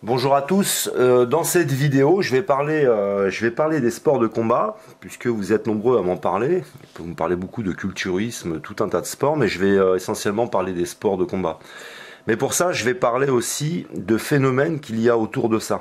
Bonjour à tous. Dans cette vidéo, je vais parler des sports de combat, puisque vous êtes nombreux à m'en parler. Vous me parlez beaucoup de culturisme, tout un tas de sports, mais je vais essentiellement parler des sports de combat. Mais pour ça, je vais parler aussi de phénomènes qu'il y a autour de ça.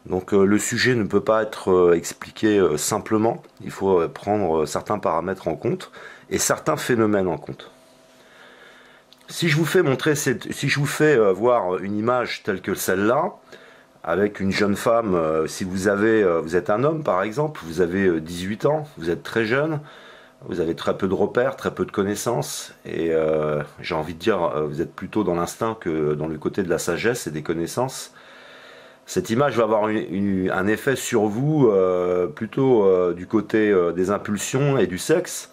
Donc le sujet ne peut pas être expliqué simplement. Il faut prendre certains paramètres en compte et certains phénomènes en compte. Si je vous fais si je vous fais voir une image telle que celle-là, avec une jeune femme, si vous êtes un homme par exemple, vous avez 18 ans, vous êtes très jeune, vous avez très peu de repères, très peu de connaissances, et j'ai envie de dire, vous êtes plutôt dans l'instinct que dans le côté de la sagesse et des connaissances. Cette image va avoir un effet sur vous plutôt du côté des impulsions et du sexe.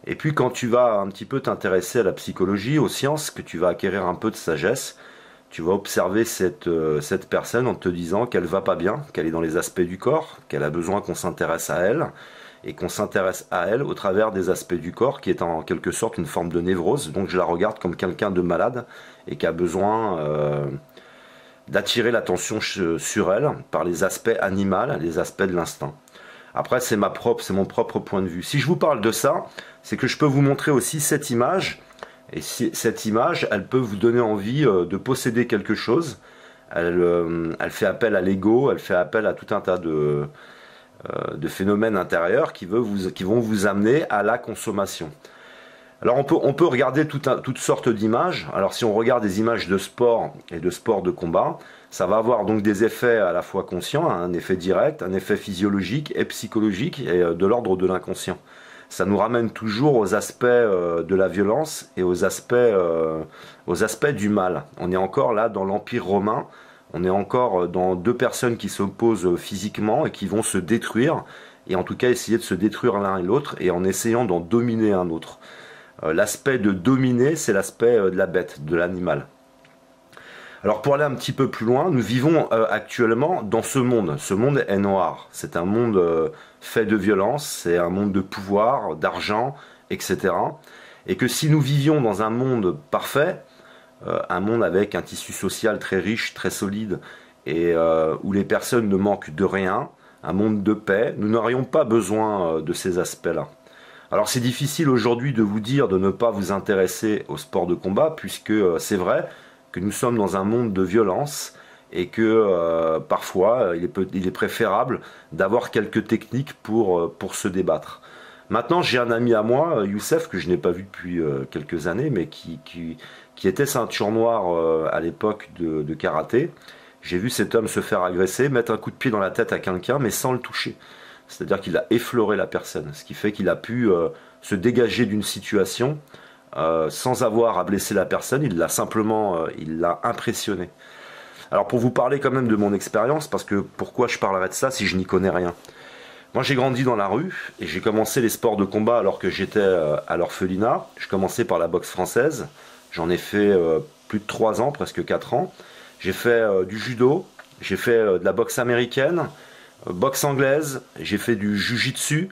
Et puis quand tu vas un petit peu t'intéresser à la psychologie, aux sciences, que tu vas acquérir un peu de sagesse, tu vas observer cette personne en te disant qu'elle va pas bien, qu'elle est dans les aspects du corps, qu'elle a besoin qu'on s'intéresse à elle, et qu'on s'intéresse à elle au travers des aspects du corps, qui est en quelque sorte une forme de névrose. Donc je la regarde comme quelqu'un de malade et qui a besoin d'attirer l'attention sur elle par les aspects animaux, les aspects de l'instinct. Après, c'est mon propre point de vue. Si je vous parle de ça, c'est que je peux vous montrer aussi cette image. Et cette image, elle peut vous donner envie de posséder quelque chose. Elle fait appel à l'ego, elle fait appel à tout un tas de phénomènes intérieurs qui vont vous amener à la consommation. Alors on peut regarder toutes sortes d'images. Alors si on regarde des images de sport et de sport de combat, ça va avoir donc des effets à la fois conscients, un effet direct, un effet physiologique et psychologique et de l'ordre de l'inconscient. Ça nous ramène toujours aux aspects de la violence et aux aspects du mal. On est encore là dans l'Empire romain, on est encore dans deux personnes qui s'opposent physiquement et qui vont se détruire, et en tout cas essayer de se détruire l'un et l'autre, et en essayant d'en dominer un autre. L'aspect de dominer, c'est l'aspect de la bête, de l'animal. Alors pour aller un petit peu plus loin, nous vivons actuellement dans ce monde. Ce monde est noir. C'est un monde fait de violence, c'est un monde de pouvoir, d'argent, etc. Et que si nous vivions dans un monde parfait, un monde avec un tissu social très riche, très solide, et où les personnes ne manquent de rien, un monde de paix, nous n'aurions pas besoin de ces aspects-là. Alors c'est difficile aujourd'hui de vous dire de ne pas vous intéresser au sport de combat, puisque c'est vrai que nous sommes dans un monde de violence et que parfois il est préférable d'avoir quelques techniques pour se débattre. Maintenant j'ai un ami à moi, Youssef, que je n'ai pas vu depuis quelques années, mais qui était ceinture noire à l'époque de karaté. J'ai vu cet homme se faire agresser, mettre un coup de pied dans la tête à quelqu'un, mais sans le toucher. C'est-à-dire qu'il a effleuré la personne, ce qui fait qu'il a pu se dégager d'une situation sans avoir à blesser la personne, il l'a impressionné. Alors pour vous parler quand même de mon expérience, parce que pourquoi je parlerais de ça si je n'y connais rien? Moi j'ai grandi dans la rue et j'ai commencé les sports de combat alors que j'étais à l'orphelinat. Je commençais par la boxe française, j'en ai fait plus de 3 ans, presque 4 ans. J'ai fait du judo, j'ai fait de la boxe américaine, boxe anglaise, j'ai fait du jiu-jitsu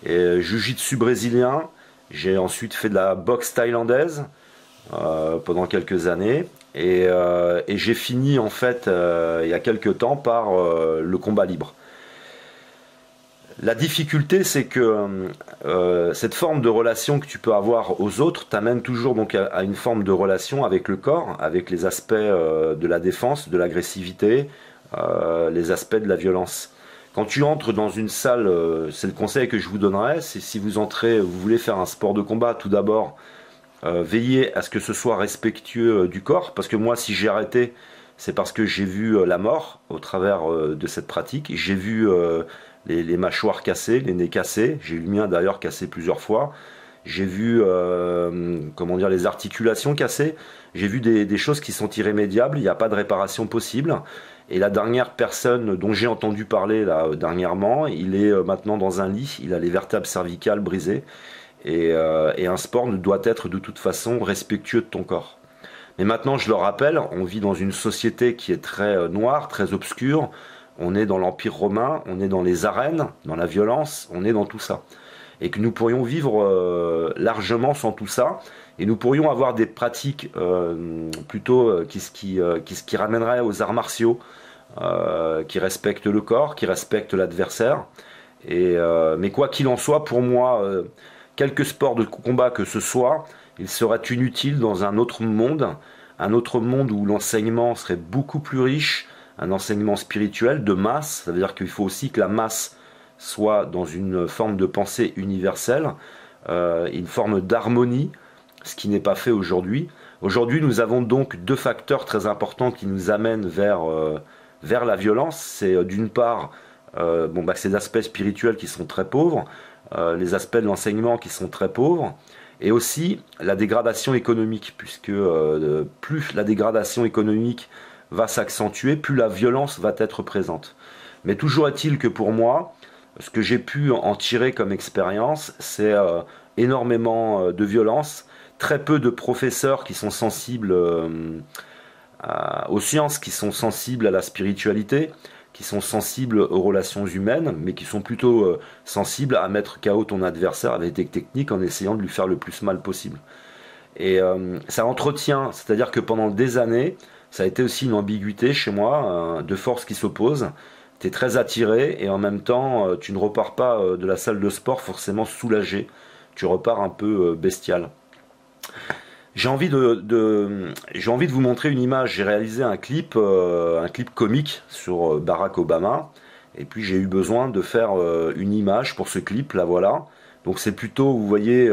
et jiu-jitsu brésilien. J'ai ensuite fait de la boxe thaïlandaise pendant quelques années et j'ai fini en fait il y a quelques temps par le combat libre. La difficulté, c'est que cette forme de relation que tu peux avoir aux autres t'amène toujours donc à une forme de relation avec le corps, avec les aspects de la défense, de l'agressivité, les aspects de la violence. Quand tu entres dans une salle, c'est le conseil que je vous donnerais, c'est si vous entrez, vous voulez faire un sport de combat, tout d'abord, veillez à ce que ce soit respectueux du corps, parce que moi, si j'ai arrêté, c'est parce que j'ai vu la mort au travers de cette pratique. J'ai vu les mâchoires cassées, les nez cassés. J'ai eu le mien d'ailleurs cassé plusieurs fois. J'ai vu comment dire, les articulations cassées. J'ai vu des choses qui sont irrémédiables. Il n'y a pas de réparation possible. Et la dernière personne dont j'ai entendu parler là, dernièrement, il est maintenant dans un lit. Il a les vertèbres cervicales brisées. Et un sport ne doit être de toute façon respectueux de ton corps. Mais maintenant, je le rappelle, on vit dans une société qui est très noire, très obscure. On est dans l'Empire romain, on est dans les arènes, dans la violence, on est dans tout ça. et que nous pourrions vivre largement sans tout ça, et nous pourrions avoir des pratiques plutôt qui ramèneraient aux arts martiaux, qui respectent le corps, qui respectent l'adversaire. Mais quoi qu'il en soit, pour moi, quelque sport de combat que ce soit, il serait inutile dans un autre monde où l'enseignement serait beaucoup plus riche, un enseignement spirituel de masse. Ça veut dire qu'il faut aussi que la masse soit dans une forme de pensée universelle, une forme d'harmonie, ce qui n'est pas fait aujourd'hui. Aujourd'hui, nous avons donc deux facteurs très importants qui nous amènent vers la violence. C'est d'une part ces aspects spirituels qui sont très pauvres, les aspects de l'enseignement qui sont très pauvres, et aussi la dégradation économique, puisque plus la dégradation économique va s'accentuer, plus la violence va être présente. Mais toujours est-il que pour moi, ce que j'ai pu en tirer comme expérience, c'est énormément de violence, très peu de professeurs qui sont sensibles aux sciences, qui sont sensibles à la spiritualité, qui sont sensibles aux relations humaines, mais qui sont plutôt sensibles à mettre KO ton adversaire avec des techniques en essayant de lui faire le plus mal possible. Et ça entretient, c'est-à-dire que pendant des années, ça a été aussi une ambiguïté chez moi, de forces qui s'opposent. Tu es très attiré et en même temps, tu ne repars pas de la salle de sport forcément soulagé. Tu repars un peu bestial. J'ai envie de vous montrer une image. J'ai réalisé un clip comique sur Barack Obama. Et puis j'ai eu besoin de faire une image pour ce clip, la voilà. Donc c'est plutôt, vous voyez,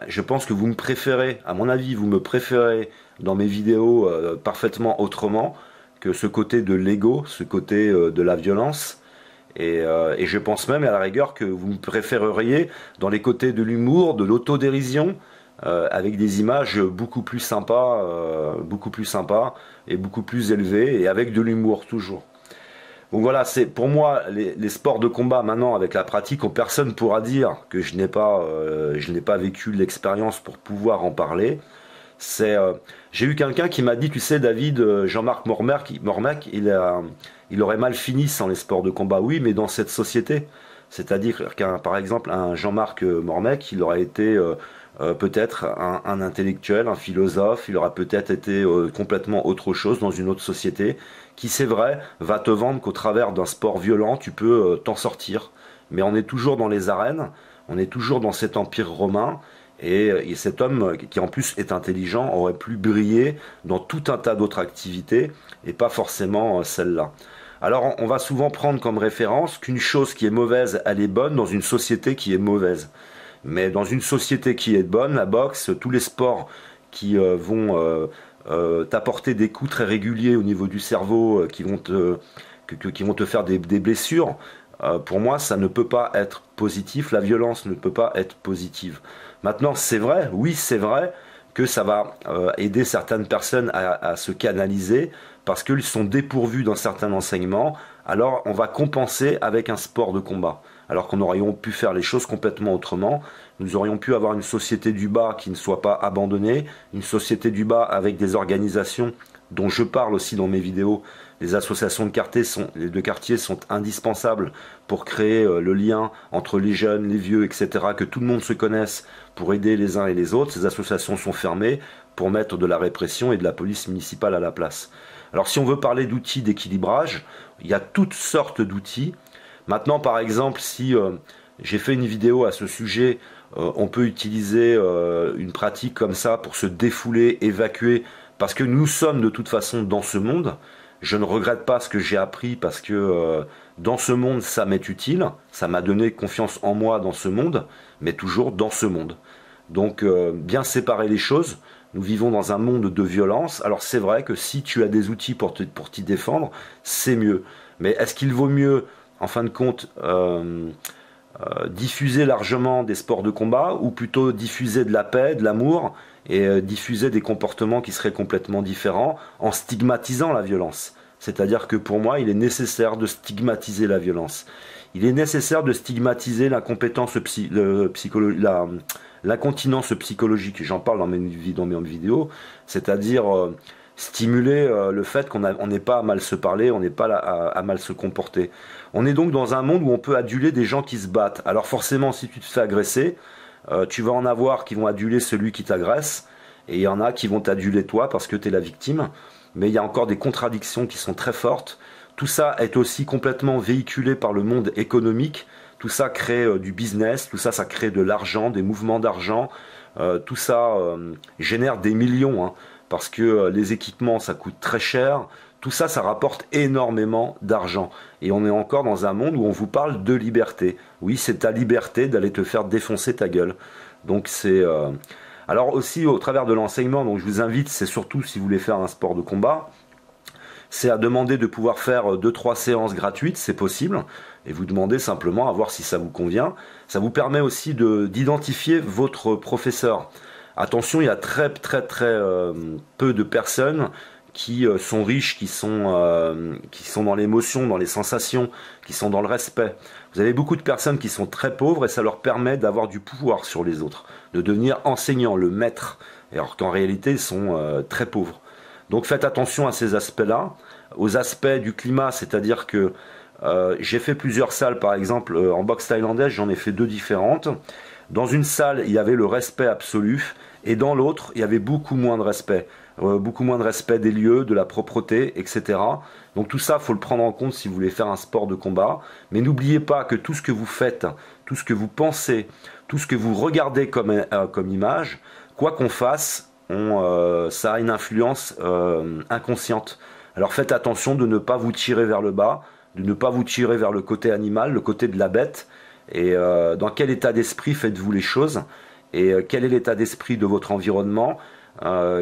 je pense que vous me préférez, à mon avis, vous me préférez dans mes vidéos parfaitement autrement que ce côté de l'ego, ce côté de la violence. Et je pense même à la rigueur que vous me préféreriez dans les côtés de l'humour, de l'autodérision, avec des images beaucoup plus sympas et beaucoup plus élevées, et avec de l'humour toujours. Donc voilà, c'est pour moi les sports de combat maintenant avec la pratique, personne pourra dire que je n'ai pas vécu l'expérience pour pouvoir en parler. J'ai eu quelqu'un qui m'a dit, tu sais David, Jean-Marc Mormec, il aurait mal fini sans les sports de combat. Oui, mais dans cette société, c'est-à-dire par exemple un Jean-Marc Mormec, il aurait été peut-être un intellectuel, un philosophe, il aurait peut-être été complètement autre chose dans une autre société, qui c'est vrai, va te vendre qu'au travers d'un sport violent, tu peux t'en sortir. Mais on est toujours dans les arènes, on est toujours dans cet empire romain, et cet homme, qui en plus est intelligent, aurait pu briller dans tout un tas d'autres activités, et pas forcément celle-là. Alors on va souvent prendre comme référence qu'une chose qui est mauvaise, elle est bonne dans une société qui est mauvaise. Mais dans une société qui est bonne, la boxe, tous les sports qui vont t'apporter des coups très réguliers au niveau du cerveau, qui vont te faire des blessures, pour moi, ça ne peut pas être positif. La violence ne peut pas être positive. Maintenant, c'est vrai, oui, c'est vrai que ça va aider certaines personnes à se canaliser parce qu'ils sont dépourvus d'un certain enseignement. Alors, on va compenser avec un sport de combat. Alors qu'on aurait pu faire les choses complètement autrement. Nous aurions pu avoir une société du bas qui ne soit pas abandonnée, une société du bas avec des organisations dont je parle aussi dans mes vidéos. Les associations de quartier sont indispensables pour créer le lien entre les jeunes, les vieux, etc., que tout le monde se connaisse pour aider les uns et les autres. Ces associations sont fermées pour mettre de la répression et de la police municipale à la place. Alors si on veut parler d'outils d'équilibrage, il y a toutes sortes d'outils. Maintenant, par exemple, si j'ai fait une vidéo à ce sujet, on peut utiliser une pratique comme ça pour se défouler, évacuer, parce que nous sommes de toute façon dans ce monde. Je ne regrette pas ce que j'ai appris parce que dans ce monde, ça m'est utile. Ça m'a donné confiance en moi dans ce monde, mais toujours dans ce monde. Donc, bien séparer les choses. Nous vivons dans un monde de violence. Alors, c'est vrai que si tu as des outils pour t'y défendre, c'est mieux. Mais est-ce qu'il vaut mieux, en fin de compte, diffuser largement des sports de combat ou plutôt diffuser de la paix, de l'amour et diffuser des comportements qui seraient complètement différents en stigmatisant la violence. C'est-à-dire que pour moi, il est nécessaire de stigmatiser la violence. Il est nécessaire de stigmatiser l'incompétence l'incontinence psychologique. J'en parle dans mes vidéos. C'est-à-dire, stimuler le fait on n'est pas à mal se parler, on n'est pas là à mal se comporter. On est donc dans un monde où on peut aduler des gens qui se battent. Alors forcément, si tu te fais agresser, tu vas en avoir qui vont aduler celui qui t'agresse, et il y en a qui vont t'aduler toi parce que tu es la victime. Mais il y a encore des contradictions qui sont très fortes. Tout ça est aussi complètement véhiculé par le monde économique. Tout ça crée du business, tout ça, ça crée de l'argent, des mouvements d'argent. Tout ça génère des millions, hein, parce que les équipements, ça coûte très cher. Tout ça, ça rapporte énormément d'argent. Et on est encore dans un monde où on vous parle de liberté. Oui, c'est ta liberté d'aller te faire défoncer ta gueule. Donc c'est... Alors aussi, au travers de l'enseignement, donc je vous invite, c'est surtout si vous voulez faire un sport de combat, c'est à demander de pouvoir faire 2-3 séances gratuites, c'est possible, et vous demandez simplement à voir si ça vous convient. Ça vous permet aussi d'identifier votre professeur. Attention, il y a très peu de personnes qui sont riches, qui sont dans l'émotion, dans les sensations, qui sont dans le respect. Vous avez beaucoup de personnes qui sont très pauvres et ça leur permet d'avoir du pouvoir sur les autres, de devenir enseignant, le maître, alors qu'en réalité ils sont très pauvres. Donc faites attention à ces aspects-là, aux aspects du climat, c'est-à-dire que j'ai fait plusieurs salles, par exemple en boxe thaïlandaise, j'en ai fait 2 différentes. Dans une salle, il y avait le respect absolu, et dans l'autre, il y avait beaucoup moins de respect. Beaucoup moins de respect des lieux, de la propreté, etc. Donc tout ça, il faut le prendre en compte si vous voulez faire un sport de combat. Mais n'oubliez pas que tout ce que vous faites, tout ce que vous pensez, tout ce que vous regardez comme image, quoi qu'on fasse, ça a une influence inconsciente. Alors faites attention de ne pas vous tirer vers le bas, de ne pas vous tirer vers le côté animal, le côté de la bête. Et dans quel état d'esprit faites-vous les choses? Et quel est l'état d'esprit de votre environnement?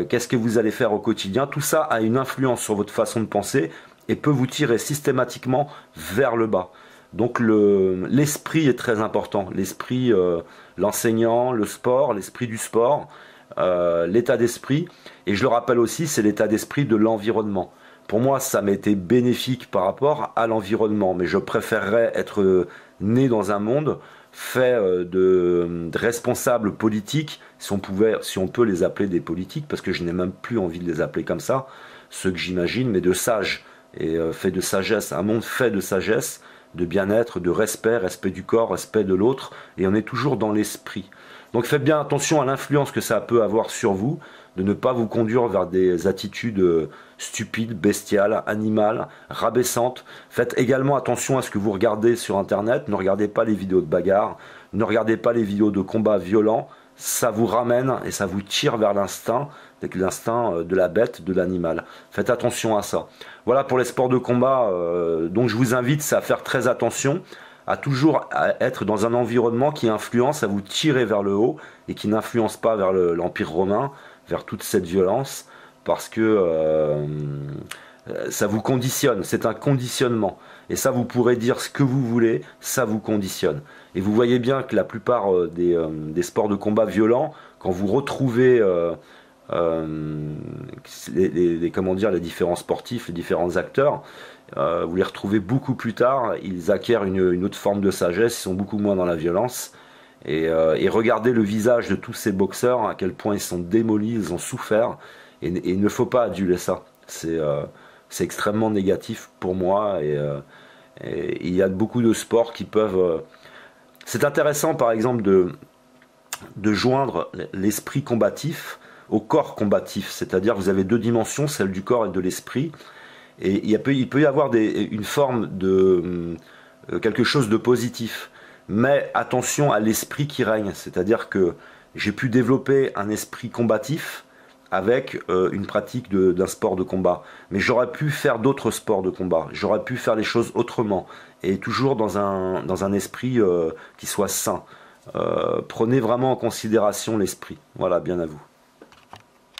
Qu'est-ce que vous allez faire au quotidien? Tout ça a une influence sur votre façon de penser et peut vous tirer systématiquement vers le bas. Donc l'esprit est très important. L'esprit, l'enseignant, le sport, l'esprit du sport, l'état d'esprit. Et je le rappelle aussi, c'est l'état d'esprit de l'environnement. Pour moi, ça m'a été bénéfique par rapport à l'environnement. Mais je préférerais être né dans un monde fait de responsables politiques, si on peut les appeler des politiques, parce que je n'ai même plus envie de les appeler comme ça, ceux que j'imagine, mais de sages, et fait de sagesse, un monde fait de sagesse, de bien-être, de respect, respect du corps, respect de l'autre, et on est toujours dans l'esprit. Donc faites bien attention à l'influence que ça peut avoir sur vous, de ne pas vous conduire vers des attitudes stupides, bestiales, animales, rabaissantes. Faites également attention à ce que vous regardez sur Internet. Ne regardez pas les vidéos de bagarre, ne regardez pas les vidéos de combats violents. Ça vous ramène et ça vous tire vers l'instinct de la bête, de l'animal. Faites attention à ça. Voilà pour les sports de combat. Donc je vous invite à faire très attention, à toujours être dans un environnement qui influence à vous tirer vers le haut et qui n'influence pas vers l'Empire romain, vers toute cette violence, parce que ça vous conditionne, c'est un conditionnement. Et ça, vous pourrez dire ce que vous voulez, ça vous conditionne. Et vous voyez bien que la plupart des sports de combat violents, quand vous retrouvez les différents sportifs, les différents acteurs, vous les retrouvez beaucoup plus tard, ils acquièrent une autre forme de sagesse, ils sont beaucoup moins dans la violence. Et regardez le visage de tous ces boxeurs, à quel point ils sont démolis, ils ont souffert, et il ne faut pas aduler ça. C'est extrêmement négatif pour moi, et il y a beaucoup de sports qui peuvent... C'est intéressant par exemple de joindre l'esprit combatif au corps combatif, c'est-à-dire vous avez 2 dimensions, celle du corps et de l'esprit, et il peut y avoir une forme de quelque chose de positif. Mais attention à l'esprit qui règne, c'est-à-dire que j'ai pu développer un esprit combatif avec une pratique d'un sport de combat. Mais j'aurais pu faire d'autres sports de combat, j'aurais pu faire les choses autrement, et toujours dans un esprit qui soit sain. Prenez vraiment en considération l'esprit. Voilà, bien à vous.